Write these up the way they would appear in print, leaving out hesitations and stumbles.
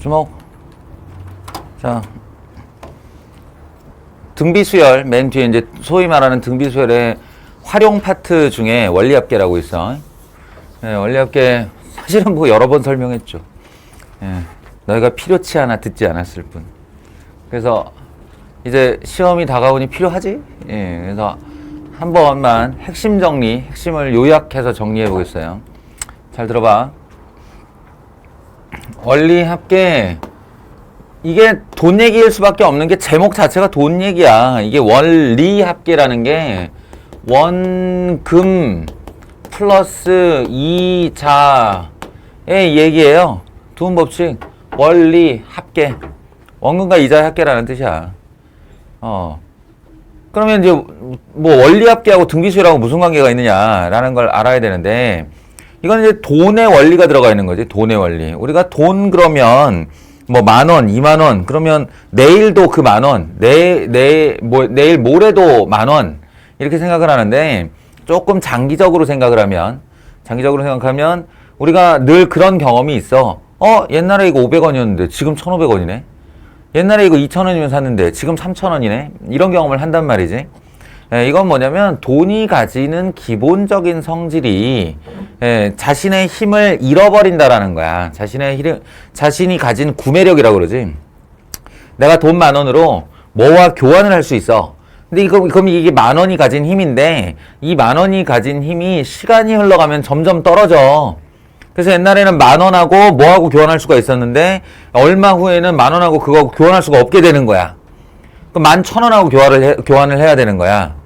주목. 자, 등비수열 맨 뒤에 이제 소위 말하는 등비수열의 활용 파트 중에 원리합계라고 있어. 예, 원리합계 사실은 뭐 여러 번 설명했죠. 예, 너희가 필요치 않아 듣지 않았을 뿐. 그래서 이제 시험이 다가오니 필요하지? 예, 그래서 한 번만 핵심 정리, 핵심을 요약해서 정리해 보겠어요. 잘 들어봐. 원리합계, 이게 돈 얘기일 수밖에 없는 게 제목 자체가 돈 얘기야. 이게 원리합계라는 게 원금 플러스 이자의 얘기예요. 두음 법칙, 원리합계. 원금과 이자의 합계라는 뜻이야. 그러면 이제 뭐 원리합계하고 등비수열하고 무슨 관계가 있느냐라는 걸 알아야 되는데, 이건 이제 돈의 원리가 들어가 있는 거지. 돈의 원리. 우리가 돈 그러면 뭐 10,000원, 20,000원, 그러면 내일도 그 10,000원, 내일 모레도 10,000원 이렇게 생각을 하는데, 조금 장기적으로 생각하면 우리가 늘 그런 경험이 있어. 옛날에 이거 500원이었는데 지금 1,500원이네. 옛날에 이거 2,000원이면 샀는데 지금 3,000원이네. 이런 경험을 한단 말이지. 이건 뭐냐면 돈이 가지는 기본적인 성질이 자신의 힘을 잃어버린다라는 거야. 자신이 가진 구매력이라고 그러지. 내가 돈 10,000원으로 뭐와 교환을 할 수 있어. 근데 그럼 이게 10,000원이 가진 힘인데, 이 10,000원이 가진 힘이 시간이 흘러가면 점점 떨어져. 그래서 옛날에는 10,000원하고 뭐하고 교환할 수가 있었는데, 얼마 후에는 10,000원하고 그거 교환할 수가 없게 되는 거야. 그럼 11,000원하고 교환을 해야 되는 거야.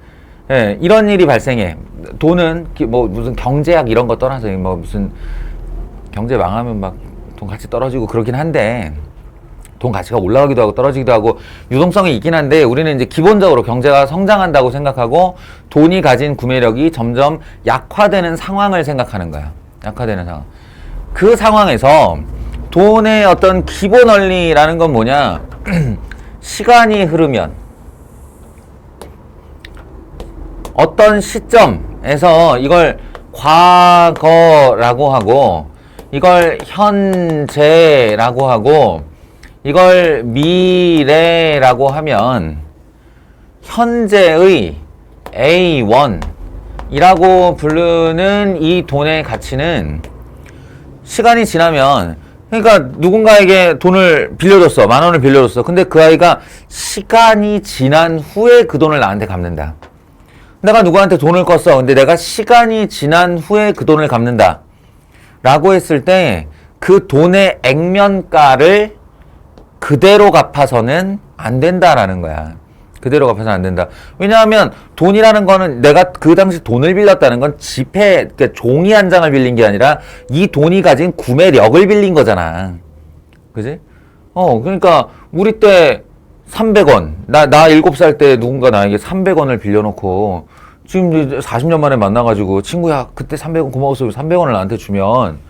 예, 이런 일이 발생해. 돈은 뭐 무슨 경제학 이런 거 떠나서 뭐 무슨 경제 망하면 막 돈 가치 떨어지고 그러긴 한데, 돈 가치가 올라가기도 하고 떨어지기도 하고 유동성이 있긴 한데, 우리는 이제 기본적으로 경제가 성장한다고 생각하고 돈이 가진 구매력이 점점 약화되는 상황을 생각하는 거야. 약화되는 상황. 그 상황에서 돈의 어떤 기본 원리라는 건 뭐냐? 시간이 흐르면 어떤 시점에서 이걸 과거라고 하고, 이걸 현재라고 하고, 이걸 미래라고 하면 현재의 A1이라고 부르는 이 돈의 가치는 시간이 지나면, 그러니까 누군가에게 돈을 빌려줬어. 10,000원을 빌려줬어. 근데 그 아이가 시간이 지난 후에 그 돈을 나한테 갚는다. 내가 누구한테 돈을 껐어. 근데 내가 시간이 지난 후에 그 돈을 갚는다 라고 했을 때, 그 돈의 액면가를 그대로 갚아서는 안 된다라는 거야. 그대로 갚아서는 안 된다. 왜냐하면 돈이라는 거는, 내가 그 당시 돈을 빌렸다는 건 지폐, 그러니까 종이 한 장을 빌린 게 아니라 이 돈이 가진 구매력을 빌린 거잖아. 그지? 그러니까 우리 때 300원. 나 7살 때 누군가 나에게 300원을 빌려놓고, 지금 40년 만에 만나가지고, 친구야, 그때 300원 고마웠어. 300원을 나한테 주면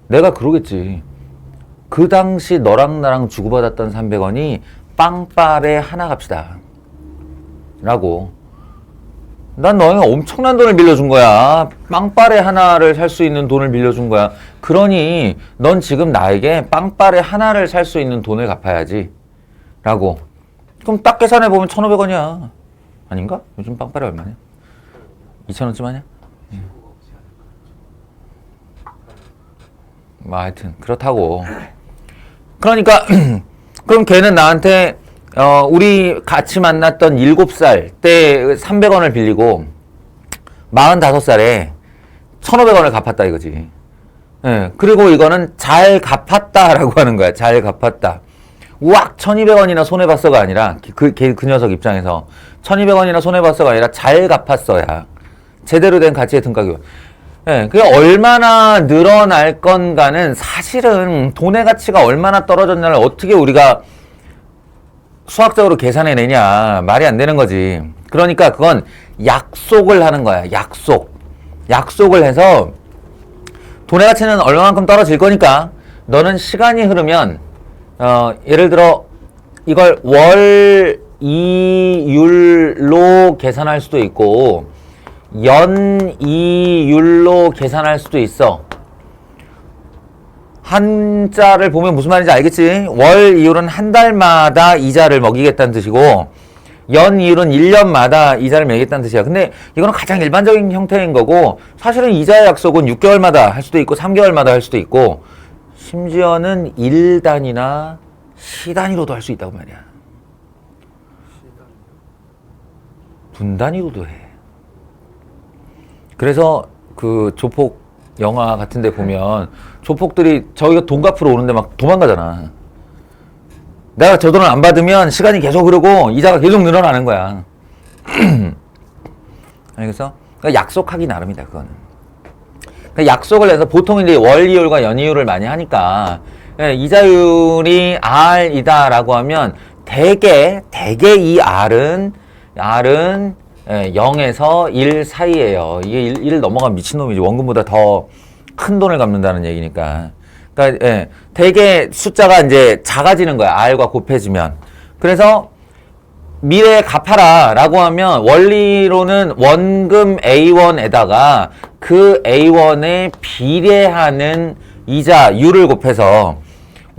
내가 그러겠지. 그 당시 너랑 나랑 주고받았던 300원이 빵빠레 하나 값이다 라고. 난 너희가 엄청난 돈을 빌려준 거야. 빵빠레 하나를 살 수 있는 돈을 빌려준 거야. 그러니 넌 지금 나에게 빵빠레 하나를 살 수 있는 돈을 갚아야지 라고. 그럼 딱 계산해보면 1,500원이야. 아닌가? 요즘 빵빠레 얼마냐? 2,000원쯤 하냐? 뭐 하여튼 그렇다고. 그러니까 그럼 걔는 나한테 우리 같이 만났던 7살 때 300원을 빌리고 45살에 1,500원을 갚았다 이거지. 예, 그리고 이거는 잘 갚았다라고 하는 거야. 잘 갚았다. 우악 1,200원이나 손해봤어가 아니라, 그 녀석 입장에서 1,200원이나 손해봤어가 아니라 잘 갚았어야 제대로 된 가치의 등가격. 예, 그게 얼마나 늘어날 건가는 사실은 돈의 가치가 얼마나 떨어졌냐를 어떻게 우리가 수학적으로 계산해내냐. 말이 안 되는 거지. 그러니까 그건 약속을 하는 거야. 약속을 해서 돈의 가치는 얼마만큼 떨어질 거니까 너는 시간이 흐르면 예를 들어 이걸 월 이율로 계산할 수도 있고 연 이율로 계산할 수도 있어. 한자를 보면 무슨 말인지 알겠지? 월 이율은 한 달마다 이자를 먹이겠다는 뜻이고 연 이율은 1년마다 이자를 매기겠다는 뜻이야. 근데 이거는 가장 일반적인 형태인 거고 사실은 이자의 약속은 6개월마다 할 수도 있고 3개월마다 할 수도 있고 심지어는 1단위나 시단위로도 할 수 있다고 말이야. 분단위로도 해. 그래서 그 조폭 영화 같은 데 보면 조폭들이 저기가 돈 갚으러 오는데 막 도망가잖아. 내가 저 돈을 안 받으면 시간이 계속 흐르고 이자가 계속 늘어나는 거야. 알겠어? 그러니까 약속하기 나름이다, 그거는. 그러니까 약속을 해서 보통 이제 월이율과 연이율을 많이 하니까 이자율이 R이다라고 하면 대개 이 R은 0에서 1 사이에요. 이게 1을 넘어가면 미친놈이지. 원금보다 더 큰 돈을 갚는다는 얘기니까. 그러니까 대개 숫자가 이제 작아지는 거야. R과 곱해지면. 그래서 미래에 갚아라 라고 하면 원리로는 원금 A1에다가 그 A1에 비례하는 이자율을 곱해서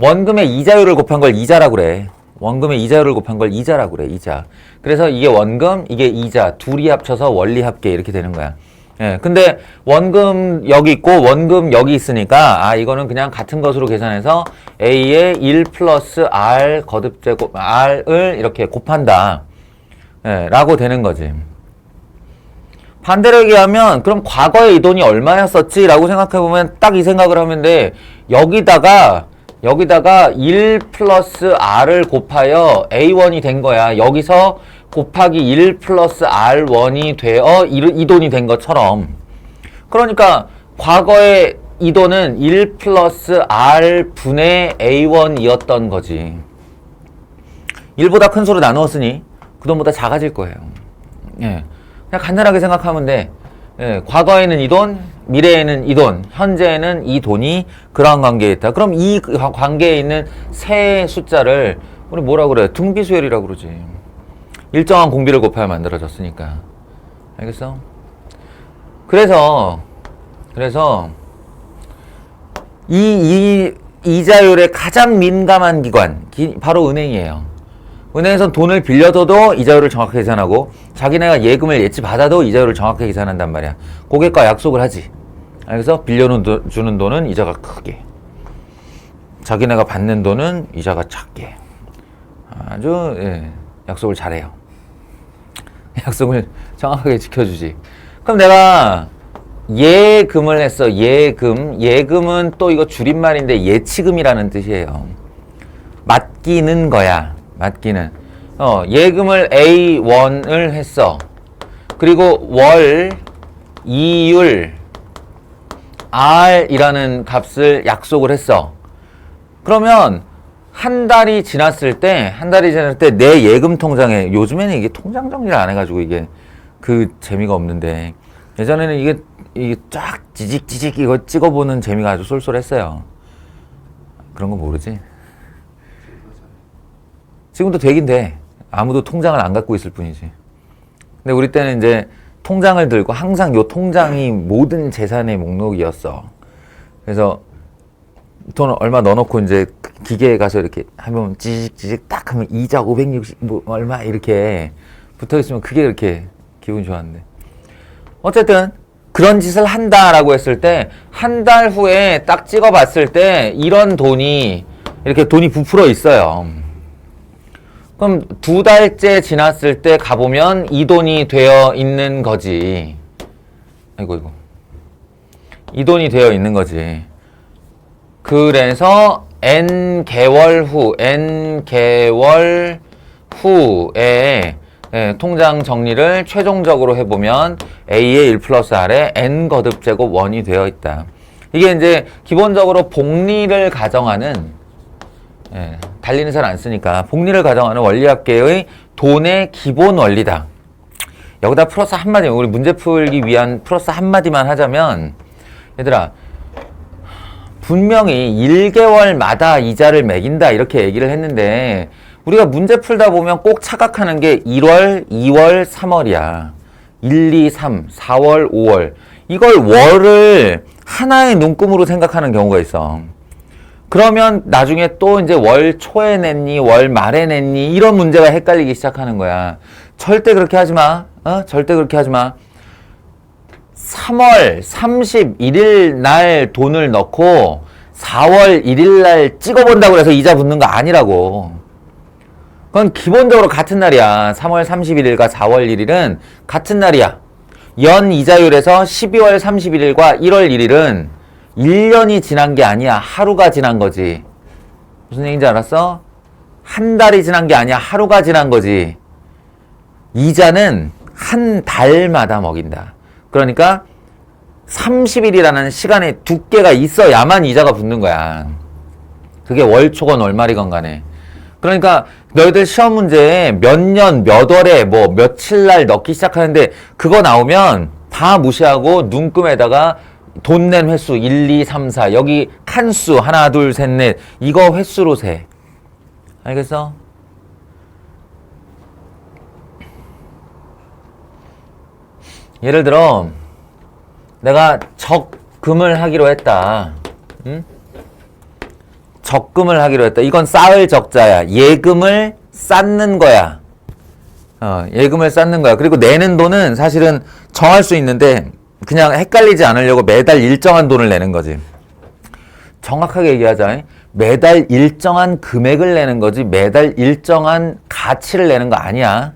원금의 이자율을 곱한 걸 이자라고 그래. 원금의 이자율을 곱한 걸 이자라고 그래. 이자. 그래서 이게 원금, 이게 이자 둘이 합쳐서 원리 합계 이렇게 되는 거야. 예. 근데 원금 여기 있고 원금 여기 있으니까 이거는 그냥 같은 것으로 계산해서 A의 1 플러스 R 거듭제곱 R을 이렇게 곱한다. 예, 라고 되는 거지. 반대로 얘기하면 그럼 과거에 이 돈이 얼마였었지? 라고 생각해보면 딱 이 생각을 하면 돼. 여기다가 1 플러스 R을 곱하여 A1이 된 거야. 여기서 곱하기 1 플러스 R1이 되어 이 돈이 된 것처럼. 그러니까 과거에 이 돈은 1 플러스 R분의 A1이었던 거지. 1보다 큰 수로 나누었으니 그 돈보다 작아질 거예요. 예. 그냥 간단하게 생각하면 돼. 예. 과거에는 이 돈, 미래에는 이 돈, 현재에는 이 돈이 그러한 관계에 있다. 그럼 이 관계에 있는 세 숫자를 우리 뭐라 그래? 등비수열이라고 그러지. 일정한 공비를 곱하여 만들어졌으니까. 알겠어? 그래서 이 이자율에 가장 민감한 기관 바로 은행이에요. 은행에선 돈을 빌려줘도 이자율을 정확하게 계산하고 자기네가 예금을 예치 받아도 이자율을 정확하게 계산한단 말이야. 고객과 약속을 하지. 그래서 빌려주는 돈은 이자가 크게, 자기네가 받는 돈은 이자가 작게. 아주 약속을 잘해요. 약속을 정확하게 지켜주지. 그럼 내가 예금을 했어. 예금은 또 이거 줄임말인데 예치금이라는 뜻이에요. 맡기는 거야. 맡기는. 예금을 A1을 했어. 그리고 월, 이율, R이라는 값을 약속을 했어. 그러면 한 달이 지났을 때 내 예금 통장에, 요즘에는 이게 통장 정리를 안 해가지고 이게 그 재미가 없는데 예전에는 이게 쫙 지직 이거 찍어보는 재미가 아주 쏠쏠했어요. 그런 거 모르지? 지금도 되긴 돼. 아무도 통장을 안 갖고 있을 뿐이지. 근데 우리 때는 이제 통장을 들고 항상 요 통장이 모든 재산의 목록이었어. 그래서 돈 얼마 넣어놓고 이제 기계에 가서 이렇게 하면 지직 딱 하면 이자 560 뭐 얼마 이렇게 붙어있으면 그게 이렇게 기분 좋았는데. 어쨌든 그런 짓을 한다라고 했을 때 한 달 후에 딱 찍어봤을 때 이런 돈이 이렇게 돈이 부풀어 있어요. 그럼 2달째 지났을 때 가보면 이 돈이 되어 있는 거지. 아이고. 이 돈이 되어 있는 거지. 그래서 N개월 후에 통장 정리를 최종적으로 해보면 A의 1 플러스 R에 N 거듭 제곱 1이 되어 있다. 이게 이제 기본적으로 복리를 가정하는, 달리는 잘 안 쓰니까 복리를 가정하는 원리합계의 돈의 기본 원리다. 여기다 플러스 한마디, 우리 문제 풀기 위한 플러스 한마디만 하자면, 얘들아, 분명히 1개월마다 이자를 매긴다 이렇게 얘기를 했는데 우리가 문제 풀다 보면 꼭 착각하는 게 1월, 2월, 3월이야. 1, 2, 3, 4월, 5월. 이걸 월을 하나의 눈금으로 생각하는 경우가 있어. 그러면 나중에 또 이제 월 초에 냈니, 월 말에 냈니, 이런 문제가 헷갈리기 시작하는 거야. 절대 그렇게 하지 마. 절대 그렇게 하지 마. 3월 31일 날 돈을 넣고 4월 1일 날 찍어본다고 해서 이자 붙는 거 아니라고. 그건 기본적으로 같은 날이야. 3월 31일과 4월 1일은 같은 날이야. 연 이자율에서 12월 31일과 1월 1일은 1년이 지난 게 아니야. 하루가 지난 거지. 무슨 얘기인지 알았어? 한 달이 지난 게 아니야. 하루가 지난 거지. 이자는 한 달마다 먹인다. 그러니까 30일이라는 시간의 두께가 있어야만 이자가 붙는 거야. 그게 월초건 월말이건 간에. 그러니까 너희들 시험 문제에 몇 년, 몇 월에 뭐 며칠 날 넣기 시작하는데 그거 나오면 다 무시하고 눈금에다가 돈 낸 횟수 1, 2, 3, 4 여기 칸수 하나, 둘, 셋, 넷 이거 횟수로 세. 알겠어? 예를 들어 내가 적금을 하기로 했다. 응? 적금을 하기로 했다. 이건 쌓을 적자야. 예금을 쌓는 거야. 예금을 쌓는 거야. 그리고 내는 돈은 사실은 정할 수 있는데 그냥 헷갈리지 않으려고 매달 일정한 돈을 내는 거지. 정확하게 얘기하자. 매달 일정한 금액을 내는 거지 매달 일정한 가치를 내는 거 아니야.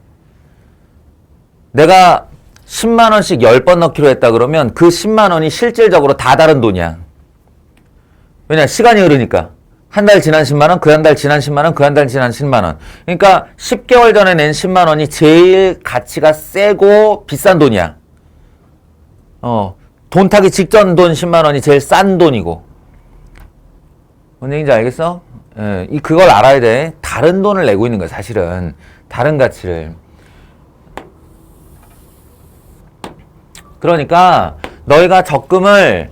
내가 10만 원씩 10번 넣기로 했다 그러면 그 10만 원이 실질적으로 다 다른 돈이야. 왜냐? 시간이 흐르니까. 한 달 지난 10만 원, 그 한 달 지난 10만 원, 그 한 달 지난 10만 원. 그러니까 10개월 전에 낸 10만 원이 제일 가치가 세고 비싼 돈이야. 돈 타기 직전 돈 10만 원이 제일 싼 돈이고. 뭔 얘기인지 알겠어? 그걸 알아야 돼. 다른 돈을 내고 있는 거야, 사실은. 다른 가치를. 그러니까 너희가 적금을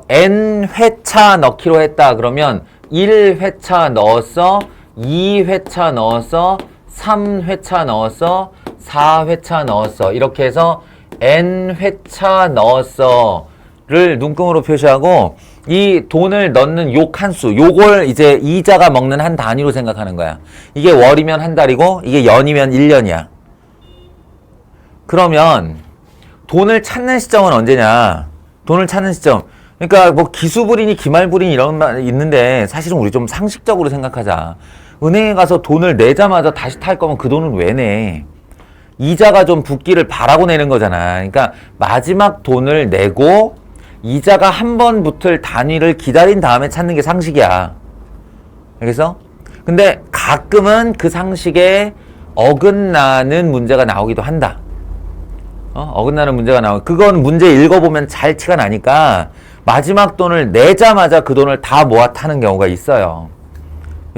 n 회차 넣기로 했다 그러면 1회차 넣었어, 2회차 넣었어, 3회차 넣었어, 4회차 넣었어. 이렇게 해서 n회차 넣었어를 눈금으로 표시하고 이 돈을 넣는 요 칸수, 요걸 이제 이자가 먹는 한 단위로 생각하는 거야. 이게 월이면 한 달이고 이게 연이면 1년이야. 그러면 돈을 찾는 시점은 언제냐? 돈을 찾는 시점. 그러니까 뭐 기수불이니 기말불이니 이런 말 있는데 사실은 우리 좀 상식적으로 생각하자. 은행에 가서 돈을 내자마자 다시 탈 거면 그 돈은 왜 내? 이자가 좀 붙기를 바라고 내는 거잖아. 그러니까 마지막 돈을 내고 이자가 한 번 붙을 단위를 기다린 다음에 찾는 게 상식이야. 알겠어? 근데 가끔은 그 상식에 어긋나는 문제가 나오기도 한다. 어긋나는 문제가 나오고 그건 문제 읽어보면 잘 티가 나니까 마지막 돈을 내자마자 그 돈을 다 모아 타는 경우가 있어요.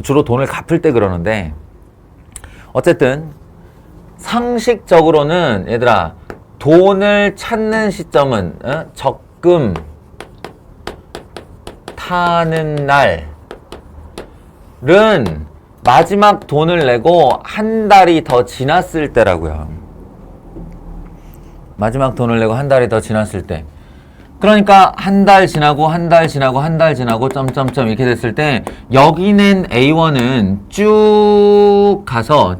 주로 돈을 갚을 때 그러는데 어쨌든 상식적으로는 얘들아 돈을 찾는 시점은 적금 타는 날은 마지막 돈을 내고 한 달이 더 지났을 때라고요. 마지막 돈을 내고 한 달이 더 지났을 때. 그러니까 한 달 지나고 한 달 지나고 한 달 지나고 점점점 이렇게 됐을 때 여기는 A1은 쭉 가서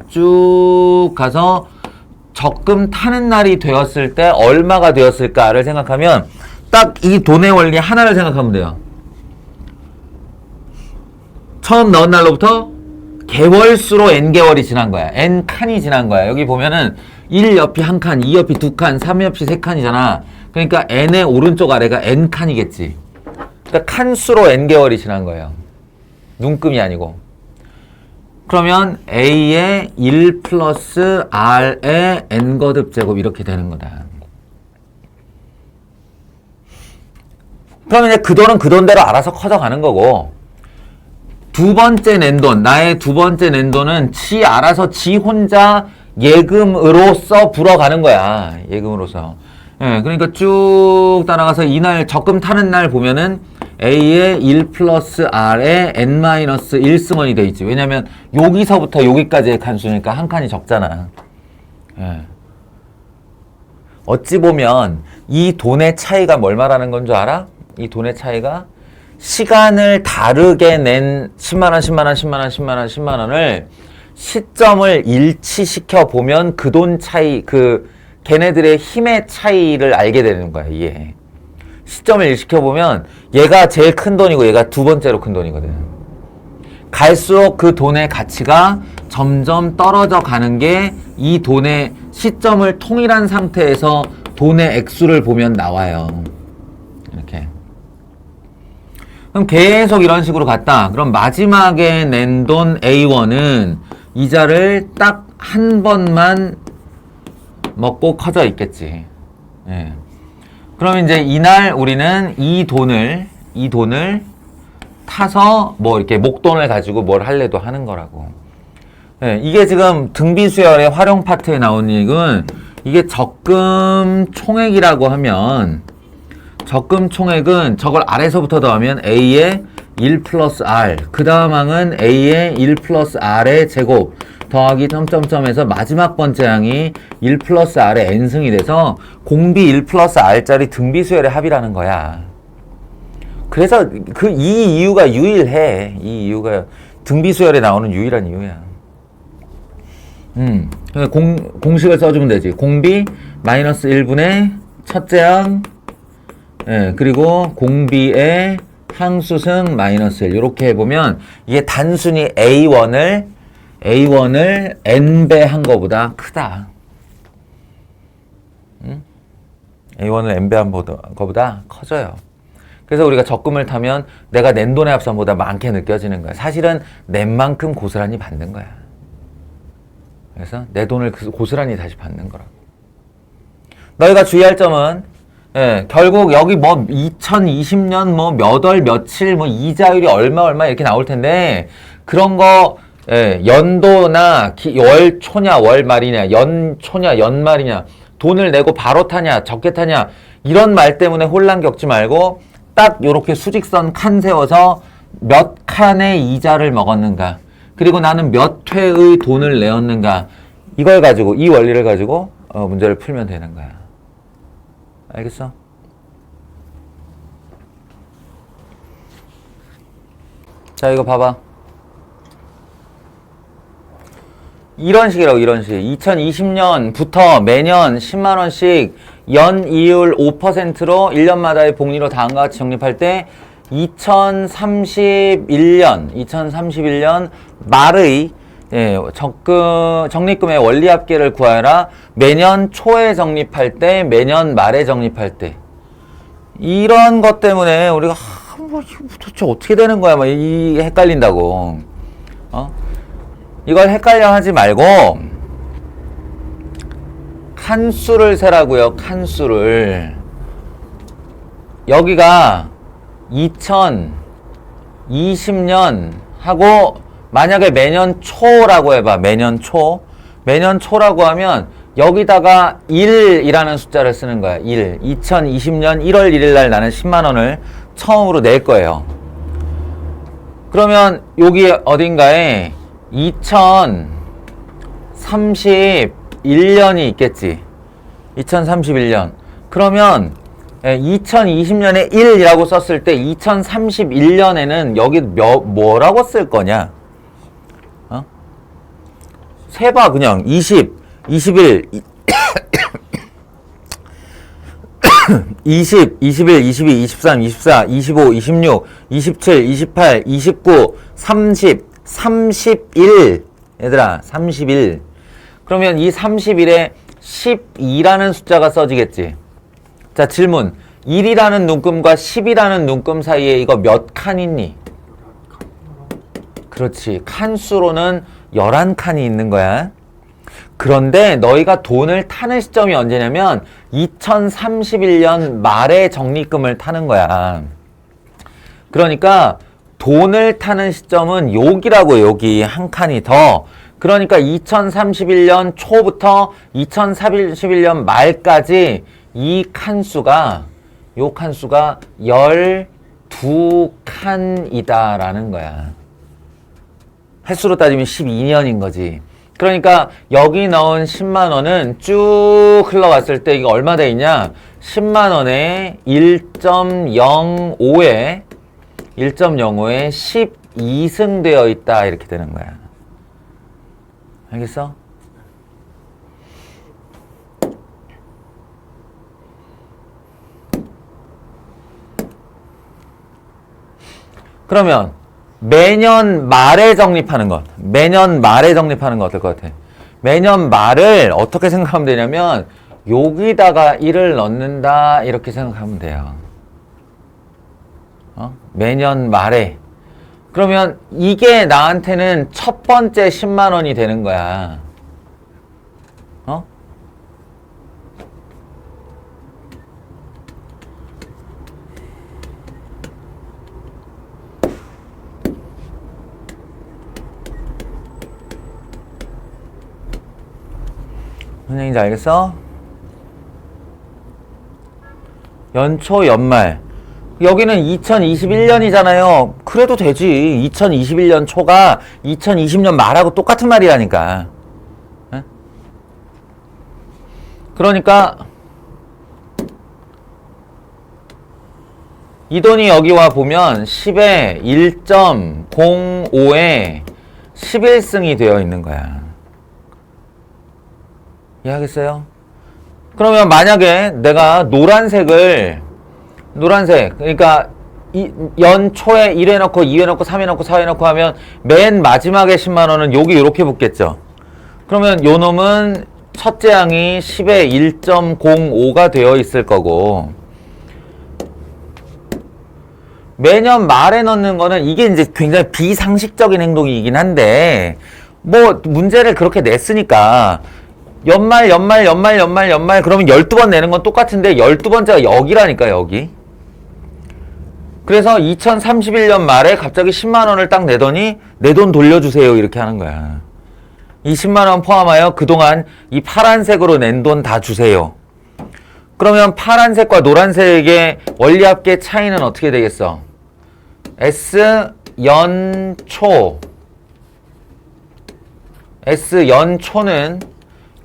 적금 타는 날이 되었을 때 얼마가 되었을까를 생각하면 딱 이 돈의 원리 하나를 생각하면 돼요. 처음 넣은 날로부터 개월수로 n개월이 지난 거야. n칸이 지난 거야. 여기 보면은 1옆이 한 칸, 2옆이 두 칸, 3옆이 세 칸이잖아. 그러니까 n의 오른쪽 아래가 n칸이겠지. 그러니까 칸수로 n개월이 지난 거예요. 눈금이 아니고. 그러면 a의 1 플러스 r의 n거듭 제곱 이렇게 되는 거다. 그러면 이제 그 돈은 그 돈대로 알아서 커져가는 거고 두 번째 낸 돈, 나의 두 번째 낸 돈은 지 알아서 지 혼자 예금으로서 불어가는 거야. 예금으로서. 예, 그러니까 쭉 따라가서 이날 적금 타는 날 보면은 A의 1 플러스 R의 N-1승원이 돼 있지. 왜냐면 여기서부터 여기까지의 칸수니까 한 칸이 적잖아. 예. 어찌 보면 이 돈의 차이가 뭘 말하는 건 줄 알아? 이 돈의 차이가 시간을 다르게 낸 10만원, 10만원, 10만원, 10만원, 10만원을 시점을 일치시켜 보면 그 돈 차이, 걔네들의 힘의 차이를 알게 되는 거야, 이게. 시점을 일시켜 보면 얘가 제일 큰 돈이고 얘가 두 번째로 큰 돈이거든. 갈수록 그 돈의 가치가 점점 떨어져 가는 게 이 돈의 시점을 통일한 상태에서 돈의 액수를 보면 나와요. 이렇게. 그럼 계속 이런 식으로 갔다. 그럼 마지막에 낸 돈 A1은 이자를 딱 한 번만 먹고 커져 있겠지. 예. 그럼 이제 이날 우리는 이 돈을 타서 뭐 이렇게 목돈을 가지고 뭘 할래도 하는 거라고. 예, 이게 지금 등비수열의 활용 파트에 나온 얘기는 이게 적금 총액이라고 하면 적금 총액은 저걸 아래서부터 더하면 A의 1 플러스 R 그 다음 항은 A의 1 플러스 R의 제곱 더하기 점점점에서 마지막 번째 항이 1 플러스 R의 N승이 돼서 공비 1 플러스 R짜리 등비수열의 합이라는 거야. 그래서 이 이유가 유일해. 이 이유가 등비수열에 나오는 유일한 이유야. 공식을 써주면 되지. 공비 마이너스 1분의 첫째 항, 예, 그리고 공비의 항수승 마이너스 1. 이렇게 해보면 이게 단순히 A1을 N배 한 거보다 크다. A1을 N배 한 거보다 커져요. 그래서 우리가 적금을 타면 내가 낸 돈의 합산보다 많게 느껴지는 거야. 사실은 낸 만큼 고스란히 받는 거야. 그래서 내 돈을 고스란히 다시 받는 거라고. 너희가 주의할 점은 결국 여기 뭐 2020년 뭐 몇 월 며칠 뭐 이자율이 얼마 이렇게 나올 텐데 그런 거 연도나 월 초냐 월 말이냐 연 초냐 연 말이냐 돈을 내고 바로 타냐 적게 타냐 이런 말 때문에 혼란 겪지 말고 딱 요렇게 수직선 칸 세워서 몇 칸의 이자를 먹었는가 그리고 나는 몇 회의 돈을 내었는가 이걸 가지고 이 원리를 가지고 문제를 풀면 되는 거야. 알겠어? 자 이거 봐봐. 이런 식이라고 이런 식. 2020년부터 매년 10만원씩 연이율 5%로 1년마다의 복리로 다음과 같이 적립할 때 2031년 말의 적립금의 원리합계를 구하여라. 매년 초에 적립할 때, 매년 말에 적립할 때. 이런 것 때문에 우리가 뭐 도대체 어떻게 되는 거야? 막 이 헷갈린다고. 이걸 헷갈려 하지 말고 칸수를 세라고요. 칸수를. 여기가 2020년 하고 만약에 매년 초라고 해봐. 매년 초. 매년 초라고 하면 여기다가 1이라는 숫자를 쓰는 거야. 1. 2020년 1월 1일 날 나는 10만 원을 처음으로 낼 거예요. 그러면 여기 어딘가에 2031년이 있겠지. 2031년. 그러면 2020년에 1이라고 썼을 때 2031년에는 여기 뭐라고 쓸 거냐? 세봐 그냥 20, 21, 20, 21, 22, 23, 24, 25, 26, 27, 28, 29, 30, 31 얘들아 31 그러면 이 31에 12라는 숫자가 써지겠지. 자 질문 1이라는 눈금과 10이라는 눈금 사이에 이거 몇 칸 있니? 그렇지. 칸수로는 11칸이 있는 거야. 그런데 너희가 돈을 타는 시점이 언제냐면 2031년 말에 적립금을 타는 거야. 그러니까 돈을 타는 시점은 여기라고. 여기 한 칸이 더. 그러니까 2031년 초부터 2031년 말까지 이 칸수가 요 칸수가 12칸이다 라는 거야. 횟수로 따지면 12년인 거지. 그러니까 여기 넣은 10만 원은 쭉 흘러갔을 때 이거 얼마 돼 있냐? 10만 원에 1.05에 1.05에 12승 되어 있다 이렇게 되는 거야. 알겠어? 그러면 매년 말에 적립하는 것. 매년 말에 적립하는 거 어떨 것 같아? 매년 말을 어떻게 생각하면 되냐면 여기다가 1을 넣는다 이렇게 생각하면 돼요. 매년 말에. 그러면 이게 나한테는 첫 번째 10만 원이 되는 거야. 무슨 얘기인지 알겠어? 연초 연말 여기는 2021년이잖아요. 그래도 되지. 2021년 초가 2020년 말하고 똑같은 말이라니까. 에? 그러니까 이 돈이 여기 와 보면 10에 1.05에 11승이 되어 있는 거야. 이해하겠어요? 그러면 만약에 내가 노란색 그러니까 연초에 1회 넣고 2회 넣고 3회 넣고 4회 넣고 하면 맨 마지막에 10만 원은 여기 이렇게 붙겠죠. 그러면 요 놈은 첫째 항이 10에 1.05가 되어 있을 거고 매년 말에 넣는 거는 이게 이제 굉장히 비상식적인 행동이긴 한데 뭐 문제를 그렇게 냈으니까 연말 그러면 12번 내는 건 똑같은데 12번째가 여기라니까 여기. 그래서 2031년 말에 갑자기 10만 원을 딱 내더니 내 돈 돌려주세요 이렇게 하는 거야. 이 10만 원 포함하여 그동안 이 파란색으로 낸 돈 다 주세요. 그러면 파란색과 노란색의 원리합계 차이는 어떻게 되겠어? S 연초는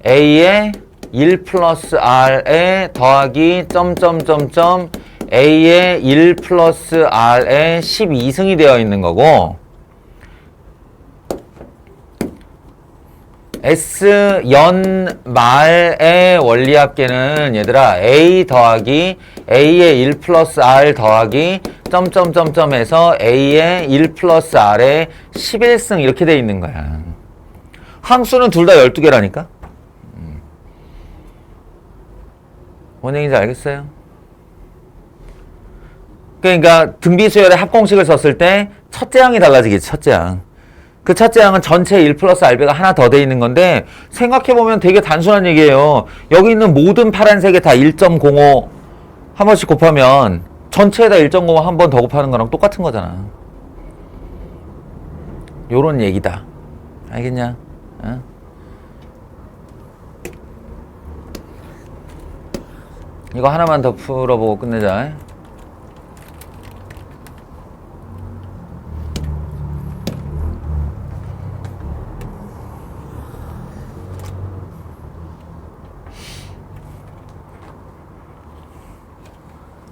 A의 1 플러스 R에 더하기 점점점점 A의 1 플러스 R에 12승이 되어 있는 거고 S 연말의 원리합계는 얘들아 A 더하기 A의 1 플러스 R 더하기 점점점점에서 A의 1 플러스 R에 11승 이렇게 되어 있는 거야. 항수는 둘 다 12개라니까? 뭔 얘기인지 알겠어요? 그러니까 등비수열의 합공식을 썼을 때 첫째 항이 달라지겠지. 첫째 항. 그 첫째 항은 전체 1 플러스 R배가 하나 더 돼 있는 건데 생각해보면 되게 단순한 얘기예요. 여기 있는 모든 파란색에 다 1.05 한 번씩 곱하면 전체에다 1.05 한 번 더 곱하는 거랑 똑같은 거잖아. 요런 얘기다. 알겠냐? 어? 이거 하나만 더 풀어보고 끝내자.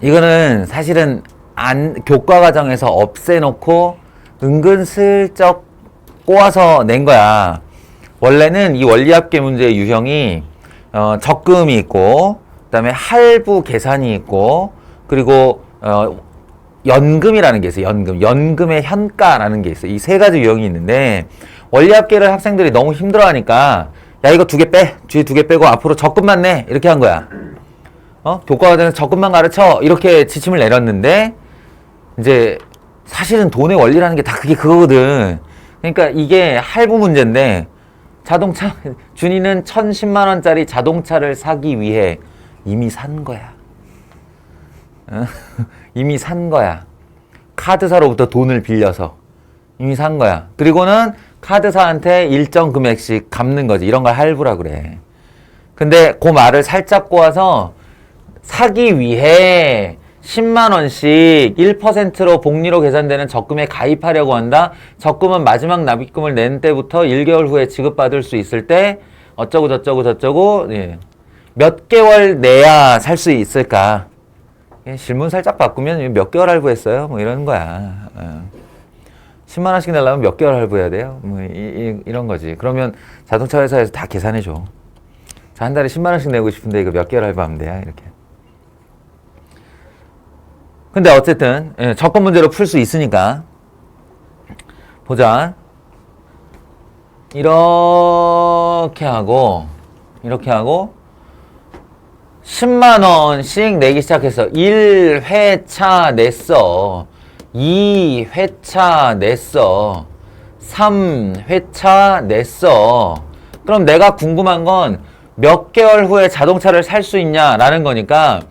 이거는 사실은 교과 과정에서 없애놓고 은근슬쩍 꼬아서 낸 거야. 원래는 이 원리합계 문제의 유형이 적금이 있고 그 다음에 할부 계산이 있고 그리고 연금이라는 게 있어요. 연금의 현가라는 게 있어요. 이 세 가지 유형이 있는데 원리합계를 학생들이 너무 힘들어하니까 야 이거 2개 빼, 뒤에 2개 빼고 앞으로 적금만 내 이렇게 한 거야. 교과 과정에서 적금만 가르쳐 이렇게 지침을 내렸는데 이제 사실은 돈의 원리라는 게 다 그거거든. 그러니까 이게 할부 문제인데 자동차 준이는 1,010만 원짜리 자동차를 사기 위해 이미 산 거야. 이미 산 거야. 카드사로부터 돈을 빌려서 이미 산 거야. 그리고는 카드사한테 일정 금액씩 갚는 거지. 이런 걸 할부라 그래. 근데 그 말을 살짝 꼬아서 사기 위해 10만 원씩 1%로 복리로 계산되는 적금에 가입하려고 한다. 적금은 마지막 납입금을 낸 때부터 1개월 후에 지급받을 수 있을 때 어쩌고 저쩌고 예. 몇 개월 내야 살 수 있을까? 질문 살짝 바꾸면 몇 개월 할부했어요? 뭐 이러는 거야. 10만 원씩 내려면 몇 개월 할부해야 돼요? 뭐 이런 거지. 그러면 자동차 회사에서 다 계산해 줘. 자, 한 달에 10만 원씩 내고 싶은데 이거 몇 개월 할부하면 돼요? 이렇게. 근데 어쨌든 접근 문제로 풀 수 있으니까 보자. 이렇게 하고 10만 원씩 내기 시작해서 1회차 냈어. 2회차 냈어. 3회차 냈어. 그럼 내가 궁금한 건 몇 개월 후에 자동차를 살 수 있냐라는 거니까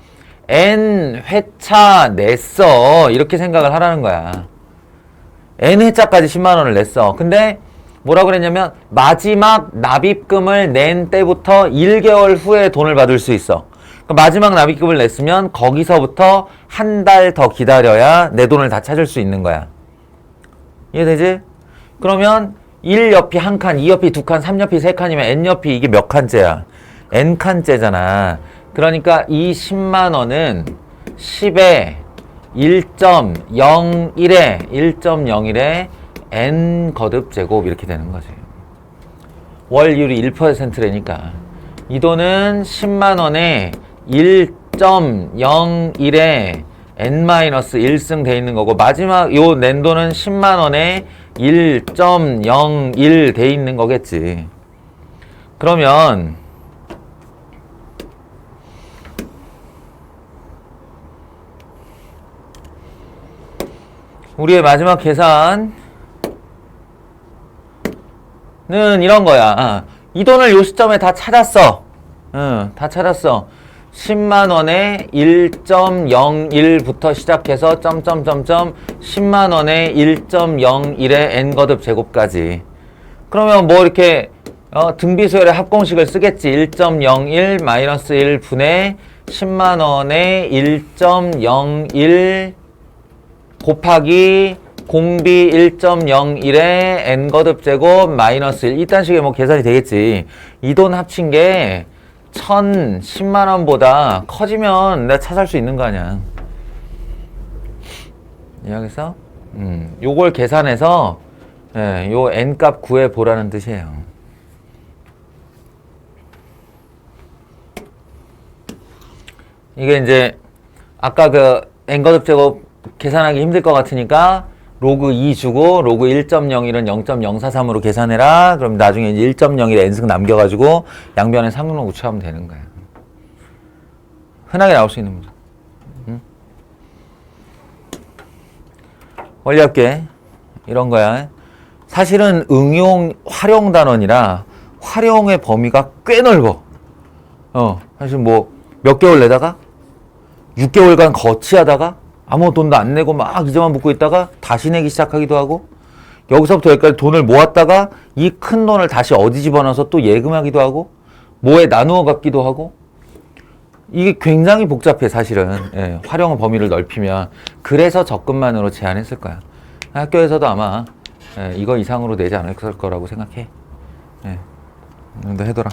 N 회차 냈어. 이렇게 생각을 하라는 거야. N 회차까지 10만 원을 냈어. 근데 뭐라고 그랬냐면 마지막 납입금을 낸 때부터 1개월 후에 돈을 받을 수 있어. 마지막 납입금을 냈으면 거기서부터 한 달 더 기다려야 내 돈을 다 찾을 수 있는 거야. 이해되지? 그러면 1옆이 한 칸, 2옆이 두 칸, 3옆이 세 칸이면 N옆이 이게 몇 칸째야? N칸째잖아. 그러니까 이 10만 원은 10에 1.01에 N 거듭 제곱 이렇게 되는 거지. 월율이 1%라니까. 이 돈은 10만 원에 1.01에 N-1승 돼 있는 거고, 마지막 요 낸 돈은 10만 원에 1.01 돼 있는 거겠지. 그러면 우리의 마지막 계산은 이런 거야. 이 돈을 요 시점에 다 찾았어. 다 찾았어. 10만 원에 1.01부터 시작해서 점점점점 10만 원에 1.01에 n 거듭 제곱까지. 그러면 뭐 이렇게 등비수열의 합공식을 쓰겠지. 1.01 마이너스 1 분의 10만 원에 1.01 곱하기 공비 1.01에 n 거듭 제곱 마이너스 1. 이딴 식의 뭐 계산이 되겠지. 이 돈 합친 게 1010만 원보다 커지면 내가 차 살 수 있는 거 아니야. 이해하겠어? 요걸 계산해서 요 n 값 구해 보라는 뜻이에요. 이게 이제 아까 그 n 거듭 제곱 계산하기 힘들 것 같으니까 로그 2 주고 로그 1.01은 0.043으로 계산해라. 그럼 나중에 1.01에 n승 남겨가지고 양변에 3분의 5 취하면 되는 거야. 흔하게 나올 수 있는 문제. 원리할게. 이런 거야. 사실은 응용, 활용 단원이라 활용의 범위가 꽤 넓어. 사실 뭐 몇 개월 내다가 6개월간 거치하다가 아무 돈도 안 내고 막 이자만 붓고 있다가 다시 내기 시작하기도 하고, 여기서부터 여기까지 돈을 모았다가 이 큰 돈을 다시 어디 집어넣어서 또 예금하기도 하고, 뭐에 나누어 갖기도 하고, 이게 굉장히 복잡해 사실은. 활용 범위를 넓히면. 그래서 적금만으로 제한했을 거야. 학교에서도 아마 이거 이상으로 내지 않을 거라고 생각해. 이 정도 해둬라.